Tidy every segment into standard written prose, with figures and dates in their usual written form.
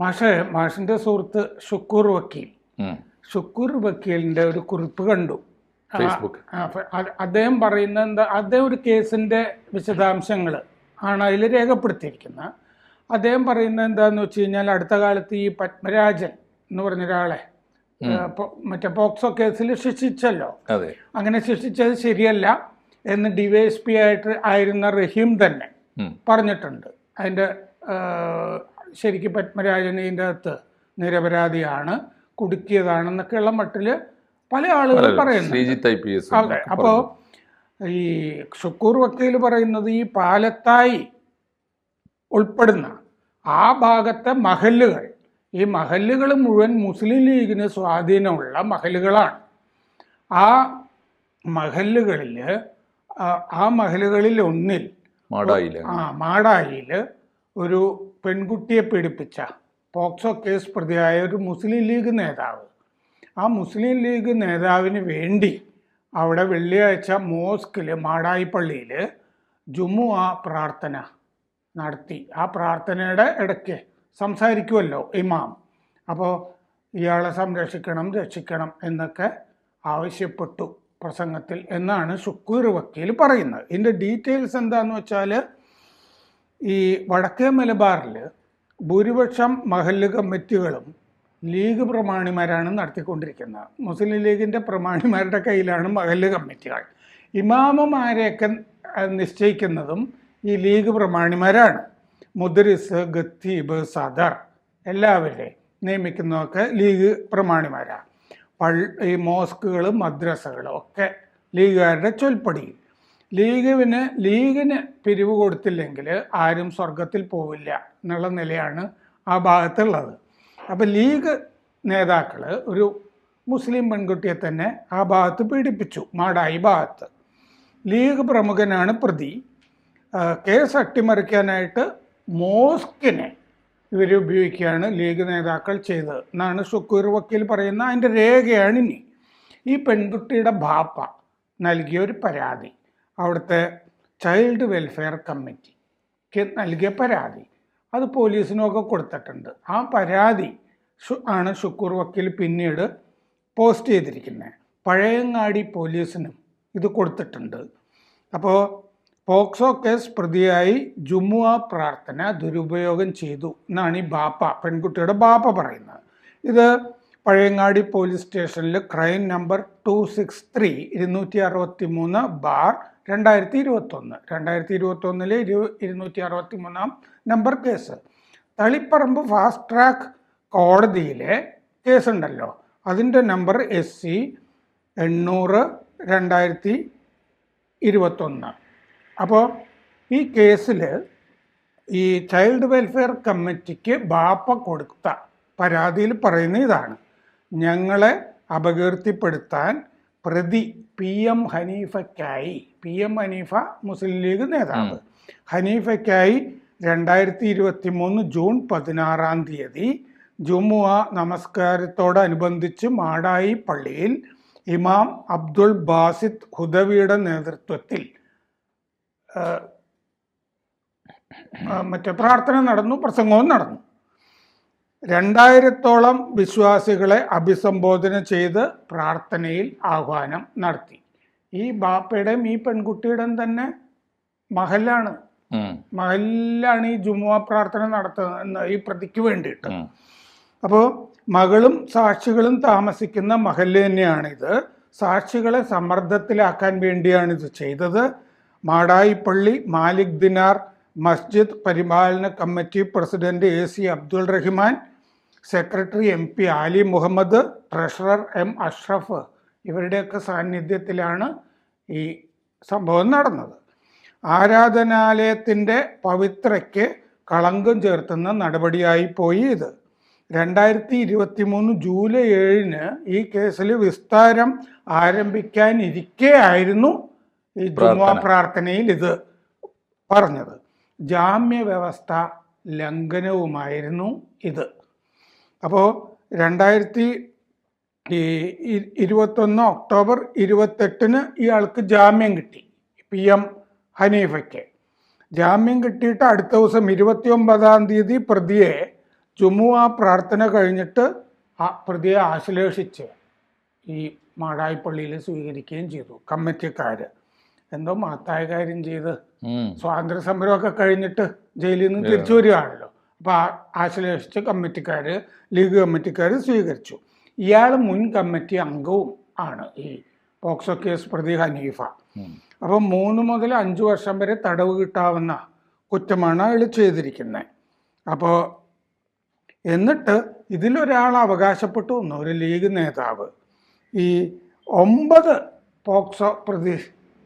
മാഷിന്റെ സുഹൃത്ത് ഷുക്കൂർ വക്കീൽ ഷുക്കൂർ വക്കീലിന്റെ ഒരു കുറിപ്പ് കണ്ടു. അദ്ദേഹം പറയുന്ന എന്താ, അദ്ദേഹം ഒരു കേസിന്റെ വിശദാംശങ്ങൾ ആണ് അതിൽ രേഖപ്പെടുത്തിയിരിക്കുന്നത്. അദ്ദേഹം പറയുന്നത് എന്താന്ന് വെച്ച് കഴിഞ്ഞാൽ, അടുത്ത കാലത്ത് ഈ പത്മരാജൻ എന്ന് പറഞ്ഞ ഒരാളെ മറ്റേ പോക്സോ കേസിൽ ശിക്ഷിച്ചല്ലോ, അങ്ങനെ ശിക്ഷിച്ചത് ശരിയല്ല എന്ന് DYSP ആയിരുന്ന റഹീം തന്നെ പറഞ്ഞിട്ടുണ്ട്. അതിൻ്റെ ശരിക്കും പത്മരാജൻ ഇതിൻ്റെ അകത്ത് നിരപരാധിയാണ്, കുടുക്കിയതാണെന്നൊക്കെയുള്ള മട്ടിൽ പല ആളുകളും പറയുന്നു. അതെ. അപ്പോൾ ഈ ഷുക്കൂർ വക്കീൽ പറയുന്നത് ഈ പാലത്തായി ഉൾപ്പെടുന്ന ആ ഭാഗത്തെ മഹല്ലുകൾ, ഈ മഹല്ലുകൾ മുഴുവൻ മുസ്ലിം ലീഗിന് സ്വാധീനമുള്ള മഹല്ലുകളാണ്. ആ മഹല്ലുകളിൽ ഒന്നിൽ മാടായിൽ ഒരു പെൺകുട്ടിയെ പീഡിപ്പിച്ച പോക്സോ കേസ് പ്രതിയായ ഒരു മുസ്ലിം ലീഗ് നേതാവ്, ആ മുസ്ലിം ലീഗ് നേതാവിന് വേണ്ടി അവിടെ വെള്ളിയാഴ്ച മോസ്കിൽ, മാടായി പള്ളിയിൽ ജുമുഅ പ്രാർത്ഥന നടത്തി. ആ പ്രാർത്ഥനയുടെ ഇടയ്ക്ക് സംസാരിക്കുമല്ലോ ഇമാം. അപ്പോൾ ഇയാളെ രക്ഷിക്കണം എന്നൊക്കെ ആവശ്യപ്പെട്ടു പ്രസംഗത്തിൽ എന്നാണ് ഷുക്കൂർ വക്കീൽ പറയുന്നത്. ഇതിൻ്റെ ഡീറ്റെയിൽസ് എന്താണെന്ന് വെച്ചാൽ, ഈ വടക്കേ മലബാറിൽ ഭൂരിപക്ഷം മഹല്ല് കമ്മിറ്റികളും ലീഗ് പ്രമാണിമാരാണ് നടത്തിക്കൊണ്ടിരിക്കുന്നത്. മുസ്ലിം ലീഗിൻ്റെ പ്രമാണിമാരുടെ കയ്യിലാണ് മഹല്ല് കമ്മിറ്റികൾ. ഇമാമുമാരെയൊക്കെ നിശ്ചയിക്കുന്നതും ഈ ലീഗ് പ്രമാണിമാരാണ്. മുദ്രിസ്, ഖത്തീബ്, സദർ എല്ലാവരെയും നിയമിക്കുന്നതൊക്കെ ലീഗ് പ്രമാണിമാരാണ്. ഈ മോസ്കുകളും മദ്രസകളും ഒക്കെ ലീഗുകാരുടെ ചൊൽപ്പടിയിൽ. ലീഗിന് പിരിവ് കൊടുത്തില്ലെങ്കിൽ ആരും സ്വർഗത്തിൽ പോവില്ല എന്നുള്ള നിലയാണ് ആ ഭാഗത്തുള്ളത്. അപ്പം ലീഗ് നേതാക്കൾ ഒരു മുസ്ലിം പെൺകുട്ടിയെ തന്നെ ആ ഭാഗത്ത് പീഡിപ്പിച്ചു, മാടായി ഭാഗത്ത്. ലീഗ് പ്രമുഖനാണ് പ്രതി. കേസ് അട്ടിമറിക്കാനായിട്ട് മോസ്കിനെ ഇവർ ഉപയോഗിക്കുകയാണ് ലീഗ് നേതാക്കൾ ചെയ്തത് എന്നാണ് ഷുക്കൂർ വക്കീൽ പറയുന്ന. അതിൻ്റെ രേഖയാണ് ഇനി. ഈ പെൺകുട്ടിയുടെ ബാപ്പ നൽകിയ ഒരു പരാതി, അവിടുത്തെ ചൈൽഡ് വെൽഫെയർ കമ്മിറ്റിക്ക് നൽകിയ പരാതി, അത് പോലീസിനൊക്കെ കൊടുത്തിട്ടുണ്ട്. ആ പരാതി ആണ് ഷുക്കൂർ വക്കീൽ പിന്നീട് പോസ്റ്റ് ചെയ്തിരിക്കുന്നത്. പഴയങ്ങാടി പോലീസിനും ഇത് കൊടുത്തിട്ടുണ്ട്. അപ്പോൾ പോക്സോ കേസ് പ്രതിയായി ജുമുഅ പ്രാർത്ഥന ദുരുപയോഗം ചെയ്തു എന്നാണ് ഈ പെൺകുട്ടിയുടെ ബാപ്പ പറയുന്നത്. ഇത് പഴയങ്ങാടി പോലീസ് സ്റ്റേഷനിൽ crime number 263 263/2021 261 number case. Taliparamba fast track കോടതിയിലെ കേസുണ്ടല്ലോ, അതിൻ്റെ നമ്പർ SC 800/2021. അപ്പോൾ ഈ കേസിൽ ഈ ചൈൽഡ് വെൽഫെയർ കമ്മിറ്റിക്ക് ബാപ്പ കൊടുത്ത പരാതിയിൽ പറയുന്ന ഇതാണ്: ഞങ്ങളെ അപകീർത്തിപ്പെടുത്താൻ പ്രതി PM ഹനീഫയ്ക്കായി, PM ഹനീഫ മുസ്ലിം ലീഗ് നേതാവ്, ഹനീഫയ്ക്കായി 2023 ജൂൺ 16 ജുമുഅ നമസ്കാരത്തോടനുബന്ധിച്ച് മാടായി പള്ളിയിൽ ഇമാം അബ്ദുൾ ബാസിത്ത് ഹുദവിയുടെ നേതൃത്വത്തിൽ പ്രാർത്ഥന നടന്നു, പ്രസംഗവും നടന്നു. 2000-ഓളം വിശ്വാസികളെ അഭിസംബോധന ചെയ്ത് പ്രാർത്ഥനയിൽ ആഹ്വാനം നടത്തി. ഈ ബാപ്പയുടെയും ഈ പെൺകുട്ടിയുടെയും തന്നെ മഹല്ലാണ് ഈ ജുമുഅ പ്രാർത്ഥന നടത്തുന്ന ഈ പ്രതിക്ക് വേണ്ടിയിട്ട്. അപ്പോൾ മകളും സാക്ഷികളും താമസിക്കുന്ന മഹല്ല് തന്നെയാണിത്. സാക്ഷികളെ സമ്മർദ്ദത്തിലാക്കാൻ വേണ്ടിയാണ് ഇത് ചെയ്തത്. മാടായി പള്ളി മാലിക് ദിനാർ മസ്ജിദ് പരിപാലന committee president AC Abdul Rahman, secretary MP ആലി മുഹമ്മദ്, ട്രഷറർ M അഷ്റഫ് ഇവരുടെയൊക്കെ സാന്നിധ്യത്തിലാണ് ഈ സംഭവം നടന്നത്. ആരാധനാലയത്തിൻ്റെ പവിത്രയ്ക്ക് കളങ്കം ചേർത്തുന്ന നടപടിയായി പോയി ഇത്. 2023 ജൂലൈ 7 ഈ കേസിൽ വിസ്താരം ആരംഭിക്കാനിരിക്കെ ആയിരുന്നു ഈ ജുമുഅ പ്രാർത്ഥനയിൽ ഇത് പറഞ്ഞത്. ജാമ്യ വ്യവസ്ഥ ലംഘനവുമായിരുന്നു ഇത്. അപ്പോൾ 2021 ഒക്ടോബർ 28 ഇയാൾക്ക് ജാമ്യം കിട്ടി. PM ഹനീഫയ്ക്ക് ജാമ്യം കിട്ടിയിട്ട് അടുത്ത ദിവസം 29 പ്രതിയെ ജുമുഅ പ്രാർത്ഥന കഴിഞ്ഞിട്ട് ആ പ്രതിയെ ആശ്ലേഷിച്ച് ഈ മാടായി പള്ളിയിൽ സ്വീകരിക്കുകയും ചെയ്തു കമ്മിറ്റിക്കാർ. എന്തോ മഹത്തായ കാര്യം ചെയ്ത് സ്വാതന്ത്ര്യ സമരമൊക്കെ കഴിഞ്ഞിട്ട് ജയിലിൽ നിന്ന് തിരിച്ചു വരികയാണല്ലോ. അപ്പോൾ ആശ്ലേഷിച്ച് കമ്മിറ്റിക്കാർ, ലീഗ് കമ്മിറ്റിക്കാർ സ്വീകരിച്ചു. ഇയാൾ മുൻ കമ്മിറ്റി അംഗവും ആണ്, ഈ പോക്സോ കേസ് പ്രതി ഹനീഫ. അപ്പം 3 മുതൽ 5 വർഷം വരെ തടവ് കിട്ടാവുന്ന കുറ്റമാണ് അയാൾ ചെയ്തിരിക്കുന്നത്. അപ്പോൾ എന്നിട്ട് ഇതിലൊരാൾ അവകാശപ്പെട്ടു വന്നു, ഒരു ലീഗ് നേതാവ്, ഈ 9 പോക്സോ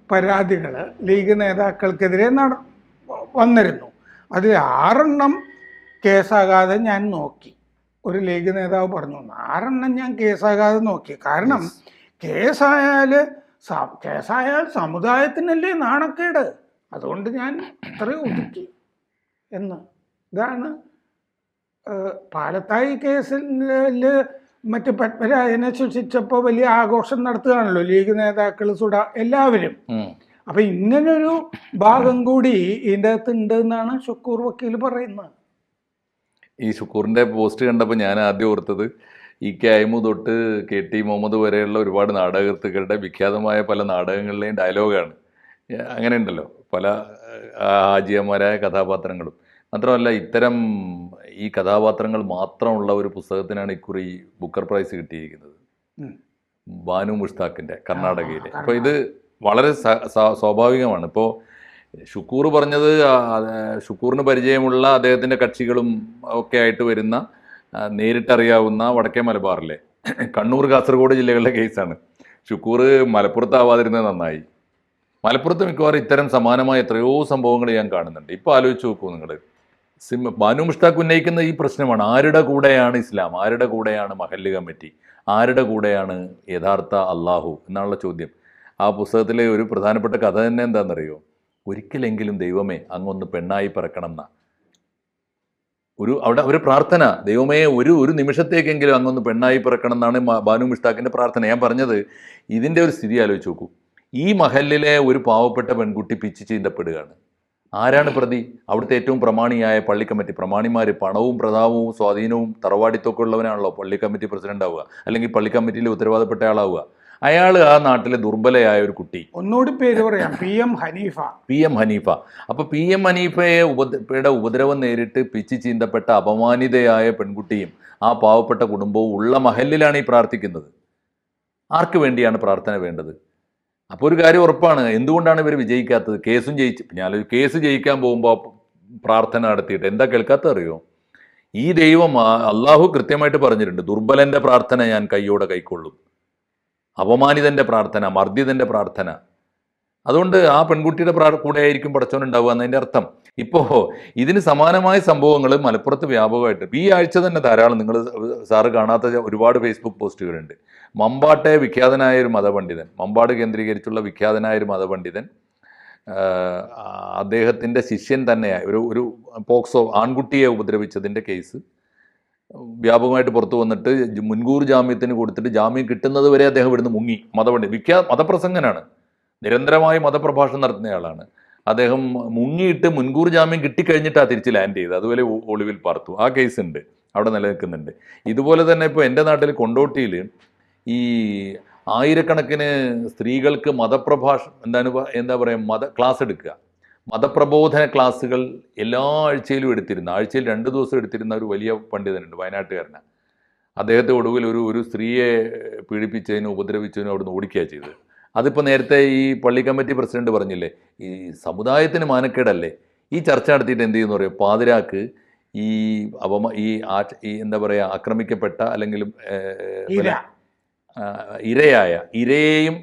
പരാതികൾ ലീഗ് നേതാക്കൾക്കെതിരെ വന്നിരുന്നു. അതിൽ 6 കേസാകാതെ ഞാൻ നോക്കി. ഒരു ലീഗ് നേതാവ് പറഞ്ഞു, 6 ഞാൻ കേസാകാതെ നോക്കി. കാരണം കേസായാൽ സമുദായത്തിനല്ലേ നാണക്കേട്, അതുകൊണ്ട് ഞാൻ ഇത്രയും ഒതുക്കി എന്ന്. ഇതാണ് പാലത്തായി കേസിൽ മറ്റ് പത്മരാജനെ ശിക്ഷിച്ചപ്പോൾ വലിയ ആഘോഷം നടത്തുകയാണല്ലോ ലീഗ് നേതാക്കൾ, എല്ലാവരും. അപ്പൊ ഇങ്ങനൊരു ഭാഗം കൂടി ഇതിൻ്റെ അകത്ത് ഉണ്ട് എന്നാണ് ഷുക്കൂർ വക്കീൽ പറയുന്നത്. ഈ ഷുക്കൂറിന്റെ പോസ്റ്റ് കണ്ടപ്പോൾ ഞാൻ ആദ്യം ഓർത്തത് EK അയ്മു തൊട്ട് KT മുഹമ്മദ് വരെയുള്ള ഒരുപാട് നാടകകൃത്തുക്കളുടെ വിഖ്യാതമായ പല നാടകങ്ങളിലെയും ഡയലോഗാണ്. അങ്ങനെ ഉണ്ടല്ലോ പല ഹാജിയന്മാരായ കഥാപാത്രങ്ങളും. മാത്രമല്ല ഇത്തരം ഈ കഥാപാത്രങ്ങൾ മാത്രമുള്ള ഒരു പുസ്തകത്തിനാണ് ഇക്കുറി ബുക്കർ പ്രൈസ് കിട്ടിയിരിക്കുന്നത്, ബാനു മുഷ്താഖിൻ്റെ കർണാടകയിലെ. അപ്പോൾ ഇത് വളരെ സ്വാഭാവികമാണ്. ഇപ്പോൾ ഷുക്കൂർ പറഞ്ഞത് ഷുക്കൂറിന് പരിചയമുള്ള അദ്ദേഹത്തിൻ്റെ കക്ഷികളും ഒക്കെ ആയിട്ട് വരുന്ന നേരിട്ടറിയാവുന്ന വടക്കേ മലബാറിലെ കണ്ണൂർ കാസർഗോഡ് ജില്ലകളിലെ കേസാണ്. ഷുക്കൂർ മലപ്പുറത്താവാതിരുന്നത് നന്നായി. മലപ്പുറത്ത് മിക്കവാറും ഇത്തരം സമാനമായ എത്രയോ സംഭവങ്ങൾ ഞാൻ കാണുന്നുണ്ട്. ഇപ്പോൾ ആലോചിച്ച് നോക്കൂ നിങ്ങൾ. ബാനു മുഷ്താഖ് ഉന്നയിക്കുന്ന ഈ പ്രശ്നമാണ്, ആരുടെ കൂടെയാണ് ഇസ്ലാം, ആരുടെ കൂടെയാണ് മഹല്ല് കമ്മിറ്റി, ആരുടെ കൂടെയാണ് യഥാർത്ഥ അള്ളാഹു എന്നുള്ള ചോദ്യം. ആ പുസ്തകത്തിലെ ഒരു പ്രധാനപ്പെട്ട കഥ തന്നെ എന്താണെന്നറിയോ? ഒരിക്കലെങ്കിലും ദൈവമേ അങ്ങൊന്ന് പെണ്ണായി പിറക്കണം എന്നാ അവിടെ ഒരു പ്രാർത്ഥന. ദൈവമേ ഒരു നിമിഷത്തേക്കെങ്കിലും അങ്ങൊന്ന് പെണ്ണായി പിറക്കണം എന്നാണ് ബാനു മുഷ്താഖിൻ്റെ പ്രാർത്ഥന. ഞാൻ പറഞ്ഞത് ഇതിൻ്റെ ഒരു സ്ഥിതി ആലോചിച്ച് നോക്കൂ. ഈ മഹല്ലിലെ ഒരു പാവപ്പെട്ട പെൺകുട്ടി പിച്ച് ചീന്തപ്പെടുകയാണ്. ആരാണ് പ്രതി? അവിടുത്തെ ഏറ്റവും പ്രമാണിയായ പള്ളി കമ്മിറ്റി. പ്രമാണിമാർ പണവും പ്രതാപവും സ്വാധീനവും തറവാടിത്തൊക്കെ ഉള്ളവനാണല്ലോ പള്ളി കമ്മിറ്റി പ്രസിഡന്റ് ആവുക, അല്ലെങ്കിൽ പള്ളി കമ്മിറ്റിയിൽ ഉത്തരവാദപ്പെട്ട ആളാവുക. അയാൾ ആ നാട്ടിലെ ദുർബലയായ ഒരു കുട്ടി, ഒന്നുകൂടി പേര് പറയാം, PM ഹനീഫ. അപ്പൊ PM ഹനീഫയുടെ ഉപദ്രവം നേരിട്ട് പിച്ച് ചീന്തപ്പെട്ട അപമാനിതയായ പെൺകുട്ടിയും ആ പാവപ്പെട്ട കുടുംബവും ഉള്ള മഹല്ലിലാണ് ഈ പ്രാർത്ഥിക്കുന്നത്. ആർക്ക് വേണ്ടിയാണ് പ്രാർത്ഥന വേണ്ടത്? അപ്പോൾ ഒരു കാര്യം ഉറപ്പാണ്, എന്തുകൊണ്ടാണ് ഇവർ വിജയിക്കാത്തത്? ഞാനൊരു കേസ് ജയിക്കാൻ പോകുമ്പോൾ പ്രാർത്ഥന നടത്തിയിട്ട് എന്താ കേൾക്കാത്ത അറിയോ? ഈ ദൈവം അള്ളാഹു കൃത്യമായിട്ട് പറഞ്ഞിട്ടുണ്ട്, ദുർബലന്റെ പ്രാർത്ഥന ഞാൻ കൈയോടെ കൈക്കൊള്ളും, അപമാനിതന്റെ പ്രാർത്ഥന, മർദ്ദിതന്റെ പ്രാർത്ഥന. അതുകൊണ്ട് ആ പെൺകുട്ടിയുടെ കൂടെ ആയിരിക്കും പടച്ചോനുണ്ടാവുക എന്നതിൻ്റെ അർത്ഥം. ഇപ്പോൾ ഇതിന് സമാനമായ സംഭവങ്ങൾ മലപ്പുറത്ത് വ്യാപകമായിട്ട് ഈ ആഴ്ച തന്നെ ധാരാളം, നിങ്ങൾ സാറ് കാണാത്ത ഒരുപാട് ഫേസ്ബുക്ക് പോസ്റ്റുകളുണ്ട്. മമ്പാട്ടെ വിഖ്യാതനായ ഒരു മതപണ്ഡിതൻ, മമ്പാട് കേന്ദ്രീകരിച്ചുള്ള വിഖ്യാതനായ ഒരു മതപണ്ഡിതൻ, അദ്ദേഹത്തിൻ്റെ ശിഷ്യൻ തന്നെയായ ഒരു പോക്സോ ആൺകുട്ടിയെ ഉപദ്രവിച്ചതിൻ്റെ കേസ് വ്യാപകമായിട്ട് പുറത്തു വന്നിട്ട് മുൻകൂർ ജാമ്യത്തിന് കൊടുത്തിട്ട് ജാമ്യം കിട്ടുന്നത് വരെ അദ്ദേഹം ഇവിടുന്ന് മുങ്ങി. മതപ്രസംഗനാണ്, നിരന്തരമായി മതപ്രഭാഷണം നടത്തുന്നയാളാണ്. അദ്ദേഹം മുങ്ങിയിട്ട് മുൻകൂർ ജാമ്യം കിട്ടിക്കഴിഞ്ഞിട്ടാണ് തിരിച്ച് ലാൻഡ് ചെയ്തത്. അതുപോലെ ഒളിവിൽ പാർത്തു. ആ കേസ് ഉണ്ട്, അവിടെ നിലനിൽക്കുന്നുണ്ട്. ഇതുപോലെ തന്നെ ഇപ്പോൾ എൻ്റെ നാട്ടിൽ കൊണ്ടോട്ടിയിൽ ഈ ആയിരക്കണക്കിന് സ്ത്രീകൾക്ക് എന്താ പറയുക ക്ലാസ് എടുക്കുക, മതപ്രബോധന ക്ലാസ്സുകൾ എല്ലാ ആഴ്ചയിലും എടുത്തിരുന്ന, ആഴ്ചയിൽ 2 ദിവസം എടുത്തിരുന്ന ഒരു വലിയ പണ്ഡിതനുണ്ട്, വയനാട്ടുകാരനാണ്. അദ്ദേഹത്തെ ഒടുവിൽ ഒരു സ്ത്രീയെ പീഡിപ്പിച്ചതിനും ഉപദ്രവിച്ചതിനും അവിടുന്ന് ഓടിക്കുകയാണ് ചെയ്തത്. അതിപ്പോൾ നേരത്തെ ഈ പള്ളി കമ്മിറ്റി പ്രസിഡന്റ് പറഞ്ഞില്ലേ, ഈ സമുദായത്തിന് മാനക്കേടല്ലേ? ഈ ചർച്ച നടത്തിയിട്ട് എന്ത് ചെയ്യുന്നു പറയും, പാതിരാക്ക് ഈ എന്താ പറയുക ആക്രമിക്കപ്പെട്ട അല്ലെങ്കിൽ ഇരയെയും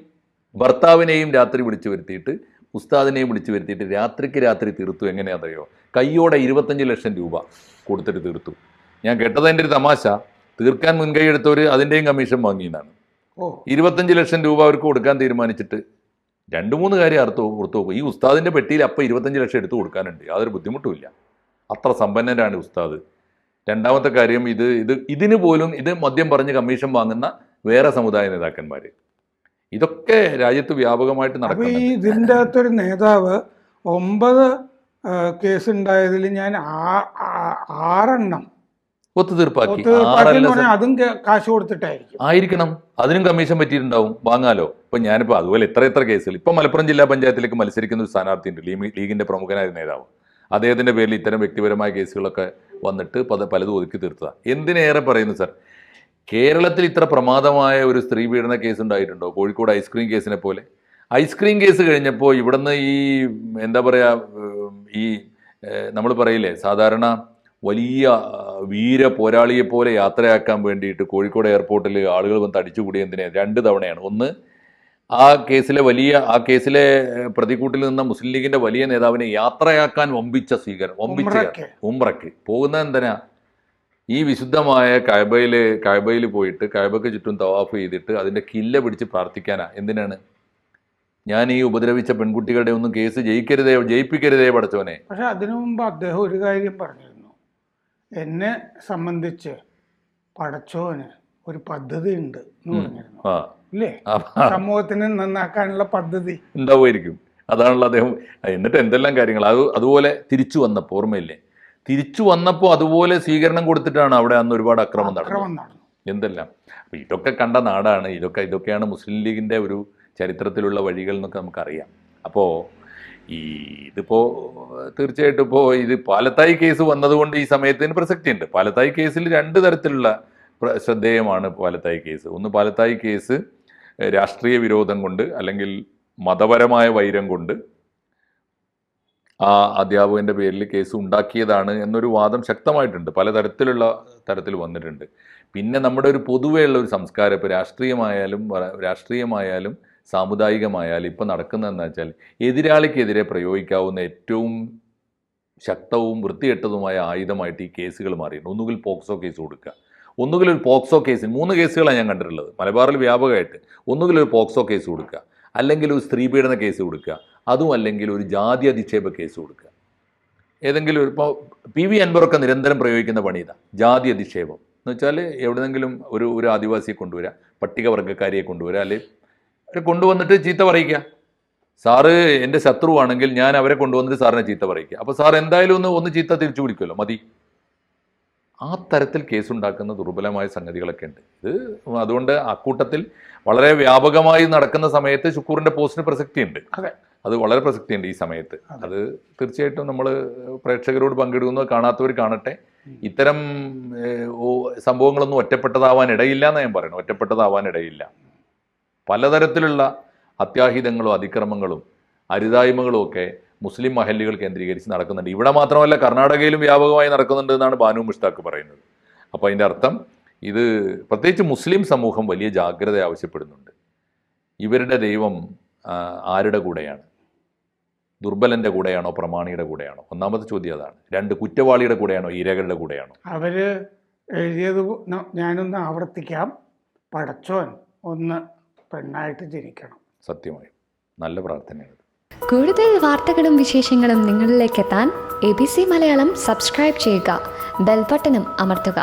ഭർത്താവിനെയും രാത്രി വിളിച്ചു വരുത്തിയിട്ട് ഉസ്താദിനെയും വിളിച്ചു വരുത്തിയിട്ട് രാത്രി തീർത്തു. എങ്ങനെയാണെന്നറിയോ? കയ്യോടെ 25 ലക്ഷം രൂപ കൊടുത്തിട്ട് തീർത്തു. ഞാൻ കേട്ടതിൻ്റെ ഒരു തമാശ, തീർക്കാൻ മുൻകൈ എടുത്തവർ അതിൻ്റെയും കമ്മീഷൻ വാങ്ങിയെന്നാണ്. 25 ലക്ഷം രൂപ അവർക്ക് കൊടുക്കാൻ തീരുമാനിച്ചിട്ട് 2-3 കാര്യം ഓർത്തു നോക്കും. ഈ ഉസ്താദിൻ്റെ പെട്ടിയിൽ അപ്പം 25 ലക്ഷം എടുത്ത് കൊടുക്കാനുണ്ട്, യാതൊരു ബുദ്ധിമുട്ടുമില്ല, അത്ര സമ്പന്നരാണ് ഉസ്താദ്. രണ്ടാമത്തെ കാര്യം, ഇതിന് പോലും മദ്യം പറഞ്ഞ് കമ്മീഷൻ വാങ്ങുന്ന വേറെ സമുദായ നേതാക്കന്മാർ. ഇതൊക്കെ രാജ്യത്ത് വ്യാപകമായിട്ട് നടക്കുന്നു. ഇതിൻ്റെ അകത്തൊരു നേതാവ് 9 കേസുണ്ടായതിൽ ഞാൻ 6 ഒത്തുതീർപ്പാക്കി. ഒത്തുതീർപ്പാക്കി എന്ന് പറഞ്ഞാൽ അതും കാശ് കൊടുത്തിട്ടായിരിക്കും ആയിരിക്കണം, അതിനും കമ്മീഷൻ പറ്റിയിട്ടുണ്ടാവും, വാങ്ങാലോ. ഇപ്പൊ ഞാനിപ്പോ അതുപോലെ എത്ര കേസുകൾ. ഇപ്പൊ മലപ്പുറം ജില്ലാ പഞ്ചായത്തിലേക്ക് മത്സരിക്കുന്ന ഒരു സ്ഥാനാർത്ഥിയുണ്ട്, ലീഗിന്റെ പ്രമുഖനായ നേതാവ്. അദ്ദേഹത്തിന്റെ പേരിൽ ഇത്തരം വ്യക്തിപരമായ കേസുകളൊക്കെ വന്നിട്ട് പലതും ഒതുക്കി തീർത്തതാണ്. എന്തിനേറെ പറയുന്നു സാർ, കേരളത്തിൽ ഇത്ര പ്രമാദമായ ഒരു സ്ത്രീ പീഡന കേസ് ഉണ്ടായിട്ടുണ്ടോ? കോഴിക്കോട് ഐസ്ക്രീം കേസിനെ പോലെ. ഐസ്ക്രീം കേസ് കഴിഞ്ഞപ്പോൾ ഇവിടുന്ന് ഈ എന്താ പറയുക, ഈ നമ്മൾ പറയില്ലേ സാധാരണ വലിയ വീര പോരാളിയെ പോലെ യാത്രയാക്കാൻ വേണ്ടിയിട്ട് കോഴിക്കോട് എയർപോർട്ടിൽ ആളുകൾ വന്ന് അടിച്ചുകൂടിയ എന്തിനാ 2 തവണയാണ്. ഒന്ന്, ആ കേസിലെ പ്രതിക്കൂട്ടിൽ നിന്ന മുസ്ലിം ലീഗിന്റെ വലിയ നേതാവിനെ യാത്രയാക്കാൻ വമ്പിച്ച ഉംറയ്ക്ക് പോകുന്നത് എന്തിനാ? ഈ വിശുദ്ധമായ കഅബയിൽ പോയിട്ട് കഅബയ്ക്ക് ചുറ്റും തവാഫ് ചെയ്തിട്ട് അതിന്റെ കില്ല പിടിച്ച് പ്രാർത്ഥിക്കാനാ. എന്തിനാണ്? ഞാൻ ഈ ഉപദ്രവിച്ച പെൺകുട്ടികളുടെ ഒന്നും കേസ് ജയിപ്പിക്കരുതേ പടച്ചോനെ. പക്ഷെ അതിനു മുമ്പ് അദ്ദേഹം ഒരു കാര്യം പറഞ്ഞിരുന്നു, എന്നെ സംബന്ധിച്ച് പടച്ചോന് ഒരു പദ്ധതി ഉണ്ട് എന്ന് പറഞ്ഞിരുന്നു. ഇല്ലേ? സമൂഹത്തിന് നന്നാക്കാനുള്ള പദ്ധതി ഉണ്ടാവുമായിരിക്കും. അതാണല്ലോ അദ്ദേഹം. എന്നിട്ട് എന്തെല്ലാം കാര്യങ്ങൾ അതുപോലെ തിരിച്ചു വന്നപ്പോൾ ഓർമ്മയില്ലേ, തിരിച്ചു വന്നപ്പോൾ അതുപോലെ സ്വീകരണം കൊടുത്തിട്ടാണ് അവിടെ അന്ന് ഒരുപാട് അക്രമം നടന്നു. എന്തെല്ലാം. അപ്പൊ ഇതൊക്കെ കണ്ട നാടാണ്. ഇതൊക്കെയാണ് മുസ്ലിം ലീഗിന്റെ ഒരു ചരിത്രത്തിലുള്ള വഴികൾ എന്നൊക്കെ നമുക്കറിയാം. അപ്പോൾ ഇതിപ്പോൾ തീർച്ചയായിട്ടും ഇപ്പോൾ ഇത് പാലത്തായി കേസ് വന്നതുകൊണ്ട് ഈ സമയത്തിന് പ്രസക്തിയുണ്ട്. പാലത്തായി കേസിൽ 2 തരത്തിലുള്ള ശ്രദ്ധേയമാണ് പാലത്തായി കേസ്. ഒന്ന്, പാലത്തായി കേസ് രാഷ്ട്രീയ വിരോധം കൊണ്ട് അല്ലെങ്കിൽ മതപരമായ വൈരം കൊണ്ട് ആ അധ്യാപകന്റെ പേരിൽ കേസ് ഉണ്ടാക്കിയതാണ് എന്നൊരു വാദം ശക്തമായിട്ടുണ്ട്, തരത്തിൽ വന്നിട്ടുണ്ട്. പിന്നെ നമ്മുടെ ഒരു പൊതുവെയുള്ള ഒരു സംസ്കാരം, ഇപ്പോൾ രാഷ്ട്രീയമായാലും സാമുദായികമായാലും ഇപ്പം നടക്കുന്നതെന്ന് വെച്ചാൽ എതിരാളിക്കെതിരെ പ്രയോഗിക്കാവുന്ന ഏറ്റവും ശക്തവും വൃത്തികെട്ടതുമായ ആയുധമായിട്ട് ഈ കേസുകൾ മാറിയിട്ടുണ്ട്. ഒന്നുകിൽ പോക്സോ കേസ് കൊടുക്കുക, ഒന്നുകിൽ ഒരു പോക്സോ കേസിൽ 3 കേസുകളാണ് ഞാൻ കണ്ടിട്ടുള്ളത് മലബാറിൽ വ്യാപകമായിട്ട്. ഒന്നുകിൽ ഒരു പോക്സോ കേസ് കൊടുക്കുക, അല്ലെങ്കിൽ ഒരു സ്ത്രീ പീഡന കേസ് കൊടുക്കുക, അതും അല്ലെങ്കിൽ ഒരു ജാതി അധിക്ഷേപ കേസ് കൊടുക്കുക. ഏതെങ്കിലും ഇപ്പോൾ PV അൻവറൊക്കെ നിരന്തരം പ്രയോഗിക്കുന്ന പണി ഇതാ, ജാതി അധിക്ഷേപം എന്ന് വെച്ചാൽ എവിടെന്നെങ്കിലും ഒരു ആദിവാസിയെ കൊണ്ടുവരിക, പട്ടികവർഗ്ഗക്കാരിയെ കൊണ്ടുവരിക, അല്ലെങ്കിൽ കൊണ്ടുവന്നിട്ട് ചീത്ത പറയിക്കുക. സാറ് എൻ്റെ ശത്രുവാണെങ്കിൽ ഞാൻ അവരെ കൊണ്ടുവന്നിട്ട് സാറിനെ ചീത്ത പറയിക്കുക. അപ്പോൾ സാർ എന്തായാലും ഒന്ന് ചീത്ത തിരിച്ചു പിടിക്കുമല്ലോ, മതി. ആ തരത്തിൽ കേസുണ്ടാക്കുന്ന ദുർബലമായ സംഗതികളൊക്കെ ഉണ്ട്. ഇത് അതുകൊണ്ട് അക്കൂട്ടത്തിൽ വളരെ വ്യാപകമായി നടക്കുന്ന സമയത്ത് ഷുക്കൂറിൻ്റെ പോസ്റ്റിന് പ്രസക്തിയുണ്ട്. അത് വളരെ പ്രസക്തിയുണ്ട് ഈ സമയത്ത്. അത് തീർച്ചയായിട്ടും നമ്മൾ പ്രേക്ഷകരോട് പങ്കിടുന്നത് കാണാത്തവർ കാണട്ടെ. ഇത്തരം സംഭവങ്ങളൊന്നും ഒറ്റപ്പെട്ടതാവാൻ ഇടയില്ല എന്ന് ഞാൻ പറയുന്നു. ഒറ്റപ്പെട്ടതാവാൻ ഇടയില്ല. പലതരത്തിലുള്ള അത്യാഹിതങ്ങളും അതിക്രമങ്ങളും അരുതായ്മകളും ഒക്കെ മുസ്ലിം മഹല്ലുകൾ കേന്ദ്രീകരിച്ച് നടക്കുന്നുണ്ട്. ഇവിടെ മാത്രമല്ല, കർണാടകയിലും വ്യാപകമായി നടക്കുന്നുണ്ട് എന്നാണ് ബാനു മുഷ്താഖ് പറയുന്നത്. അപ്പോൾ അതിൻ്റെ അർത്ഥം ഇത് പ്രത്യേകിച്ച് മുസ്ലിം സമൂഹം വലിയ ജാഗ്രത ആവശ്യപ്പെടുന്നുണ്ട്. ഇവരുടെ ദൈവം ആരുടെ കൂടെയാണ്? ദുർബലൻ്റെ കൂടെയാണോ പ്രമാണിയുടെ കൂടെയാണോ? ഒന്നാമത്തെ ചോദ്യം അതാണ്. 2, കുറ്റവാളിയുടെ കൂടെയാണോ ഇരകളുടെ കൂടെയാണോ? അവര് എഴുതിയത് ഞാനൊന്ന് ആവർത്തിക്കാം, പടച്ചോൻ ഒന്ന് പെണ്ണായിട്ട് ജനിക്കണം. സത്യമായും നല്ല പ്രാർത്ഥനയാണ്. കൂടുതൽ വാർത്തകളും വിശേഷങ്ങളും നിങ്ങളിലേക്ക് എത്താൻ ABC മലയാളം സബ്സ്ക്രൈബ് ചെയ്യുക, ബെൽബട്ടനും അമർത്തുക.